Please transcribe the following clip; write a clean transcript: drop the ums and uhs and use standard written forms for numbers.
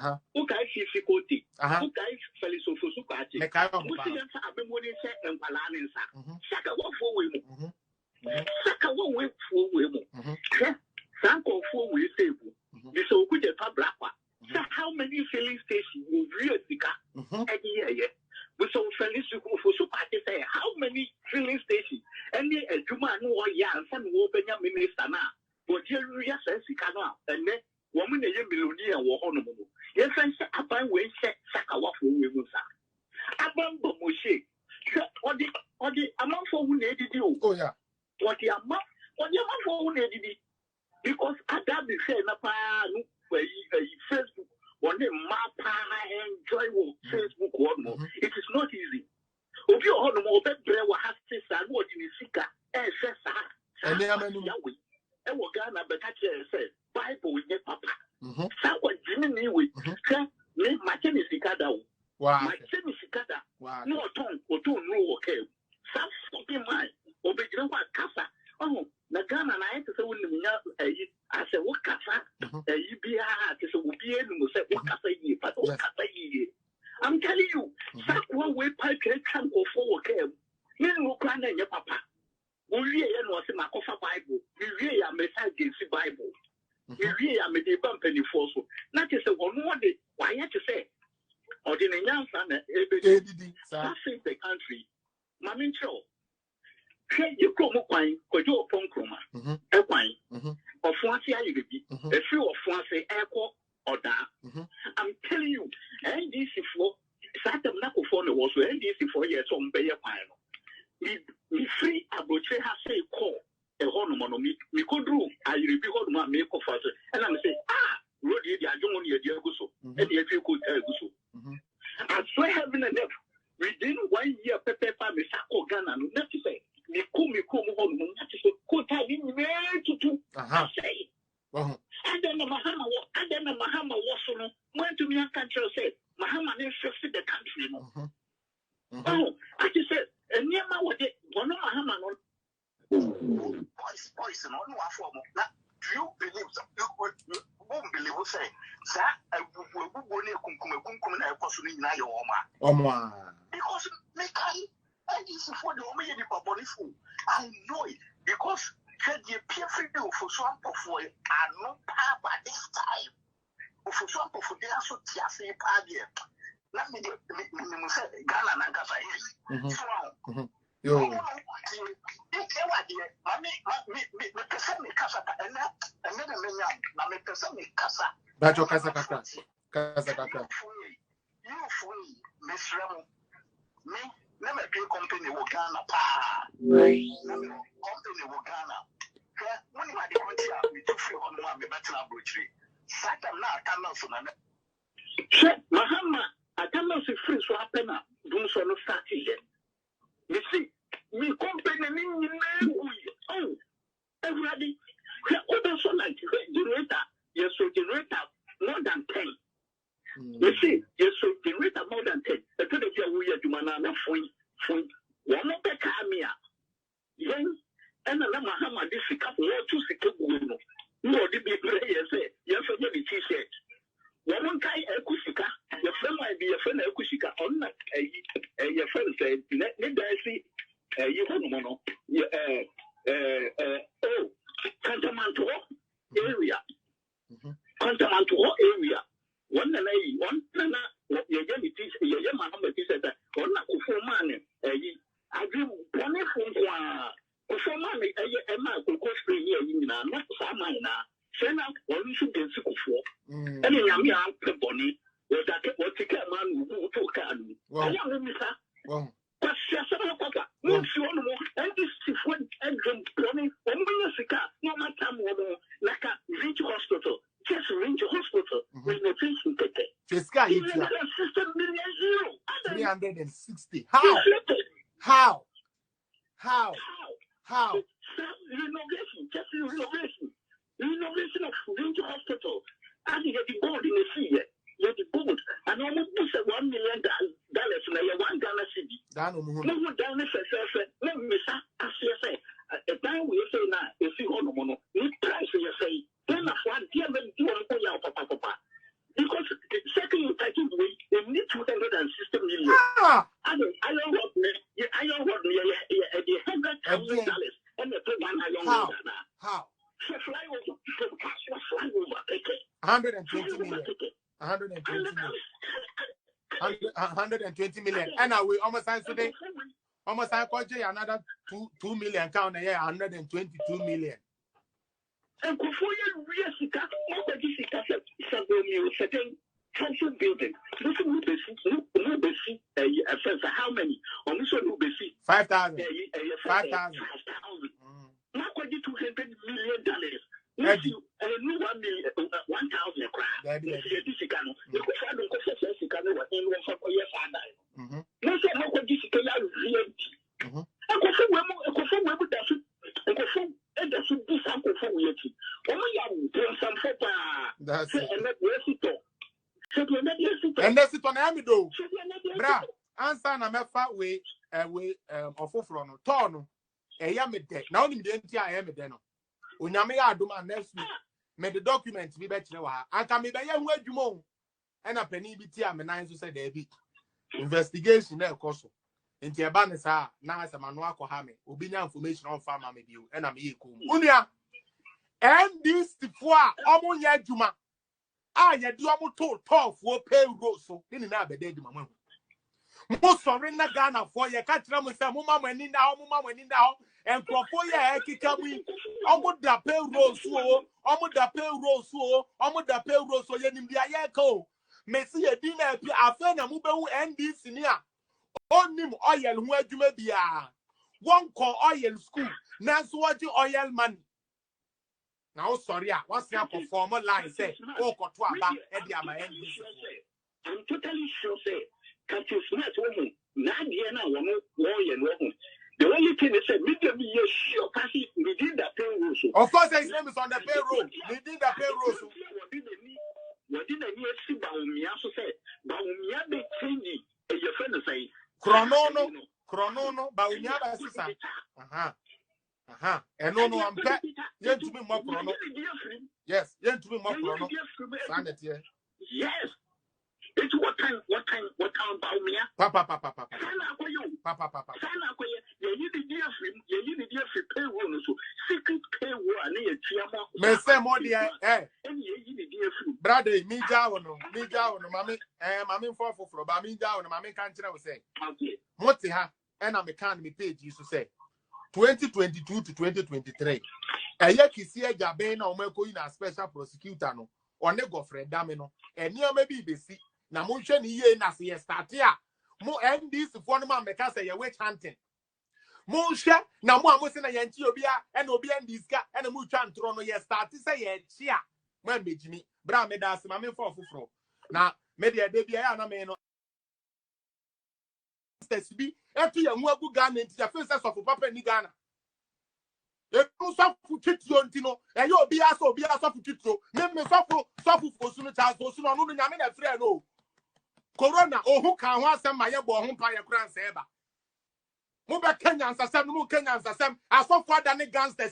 who guys difficulty, who guys fell so for so party. Muslims are been winning set and Palanisa. Saka what for women. Saka what way for women. Sanko for we save. This so good at Blackwa. So how many filling stations will real Sika every year? We saw friendly for so party say how many filling stations? Any a Juma no yan, some open your minister now. But here we are saying Sika now, and then woman a millionaire or honorable. Yes, I said, Aban way set Sakawa for women. Aban Bomoshe. Or the amount for who needed you. Oh, yeah. What the amount for who needed it. Because I got the same Facebook, one day mapa enjoy Facebook one more. It is not easy. If you hold more better, has to say, what in the Sika, and they are Yahweh. And what Ghana, but I said, Bible with your papa. Someone Jimmy with my tennis Sikada. My tennis Sikada. No tongue or two no okay. Some fucking mind. Obey Casa. Oh, Nagana and I had to say, I said, what Casa? You be a to be able to say, what Casa ye, but what Casa ye. I'm telling you, one way pipe can go forward. You know, grand and your papa. We was in my offer Bible. We are message against the Bible. We are made a bump any force. Not just a one more day. Why had to say? Or in a young son, passing the country. Mammy Cho. You come up wine, or your phone chroma. A wine. Or Fancy, I be. A few of Fancy, Echo, or that. I'm telling you, and this is for Saturn Nacophone was when this for years on Bay Pile. Me free abotre has say call a honomono me could do I repeat my make of us and I'm saying Roddy I don't want your guso and if you could tell guso. I swear heaven and earth within 1 year Pepe me Sako Ghana not to say me come home not to say could I didn't to do say and then the Mahama was went to me and country said Mahama interested the country. Oh, I just said and near my way, one of my hammer. Boys, and one form. Do you believe you won't believe what say? Sir, I will go near Kunkum and I possibly now your Oma. Because they can, and this is for the Omega body fool. I know it because the peer freedom for swamp of way are not power by this time. For swamp of they are so tearful party. Let me say, Gala Nagasa is. Yo. Me person me casa and then me person me casa. That's your casa. You free, Miss Ram. Me, never do company Wogana pa. Company Wogana. When you had the country, we took free on one better laboratory. Satan now come out from an. Mahama. I cannot see free so happen up. Don't so no start here. You see, me company oh, everybody. Also like generator. Yes, so generator more than 10. You see, yes, so generator more than 10. I told you we are doing another point. One of the camera. Then and another Mahama this pick up more to secure. No, the big players say yes, for the T-shirt. One guy Kusika, your friend might be a friend of Kusika, unlike your friend said, let me see you mono. Oh, Cantamanto area. Cantamanto area. One lady, one your Yamma said that, or not for money. I give one for money, a man could cost me here, not for mine now. Send out one should get sick for. And in Yamia, Peboni, was that what the man who took Kanu. I am Missa. But Papa, once you know, and this is when Edwin Pony, and Missica, no matter like a Ridge Hospital, just Ridge Hospital, with no patient ticket. This guy is 360. How? Renovation, just renovation. Renovation of Ridge Hospital. And you get the board in the sea. You get the board. And almost $1 million in one Ghana city. No more down the surface. Let me say, a time we say now, you see, on the mono, you price you say, then of one, dear, when you want to put out papa. Because $1,000 and the How? So fly over from Castle, fly over ticket. 120 million. 120 million. And we almost today. Almost I got another 2 million count a year, 122 million. And before you real certain council building. This will be how many? On this one will be 5,000. 5,000. Now, $200 million. If you $1 million, 1,000 crowd. That's it. And that's it on Amido. Bra, answer na mefa we ofofro no ton eya me de na onim de ntia eya me de no onyame ya adoma next week me the document bi be kire wa aka me be ye hu adwuma e na pani bi ti a me nan so say da bi investigation na ekoso ntia ba ne sa na asema no akọ me obi nya information on farm me bi e na me ye ko unua NDC fo a omo nya adwuma a ye di omo to tofuo payroll so ni na abede adwuma mo mo sorry na Ghana for ye ka kira mo say mo ma mani na ho enkrofo ye ekika mu omo da payroll so ye nim dia ye ka o me si ye di na pi afa na mo be hu NDC ni a onim oil hu adwuma bia won ko oil school na so waji oil money now sorry what's your perform line say oh ko to aba e di ama NDC I'm totally sure say Captain Smith woman na dia na wono oil no ho. The only thing is, media be sure passing within the payroll. Of course, his name is on the payroll. Within the payroll. Within a year, see Baumia, so say, Baumia be changing, and your friend say, Chrono, Baumia, and no, I'm back. Yet to be more chrono. Yes, yet to be more chrono. Yes. It's what time Baumia? Papa. Me say more dear, brother, me jawono, mami for ba me jawono, mami kan kire we say. Okay. Moti ha, and am kan me page you say 2022 to 2023. Eye kisi ejabe na o meko yi na special prosecutor no, one go Fred Dame no. Eni o me bi besi na mo hwe ni ye na se start a mo NDC for no man meka say ye witch hunting. Mo hwe na mo amosi na ye nti obi a e na obi NDC ka e na mo twa ntro no ye start say ye chi a mo ambejimi bra me da se ma me for foforo na me de bia na me no bi etu ye hu agu Ghana nti ya face of papa ni Ghana e tu sofu titio nti no e ye obi a sofu titio me sofu fosu no cha so no no nyame na frɛ no corona ohu kan ho asem ma ye bo ho pa ye kura nsa eba mo be Kenya nsasem no mo Kenya nsasem asofo ada ne gangsters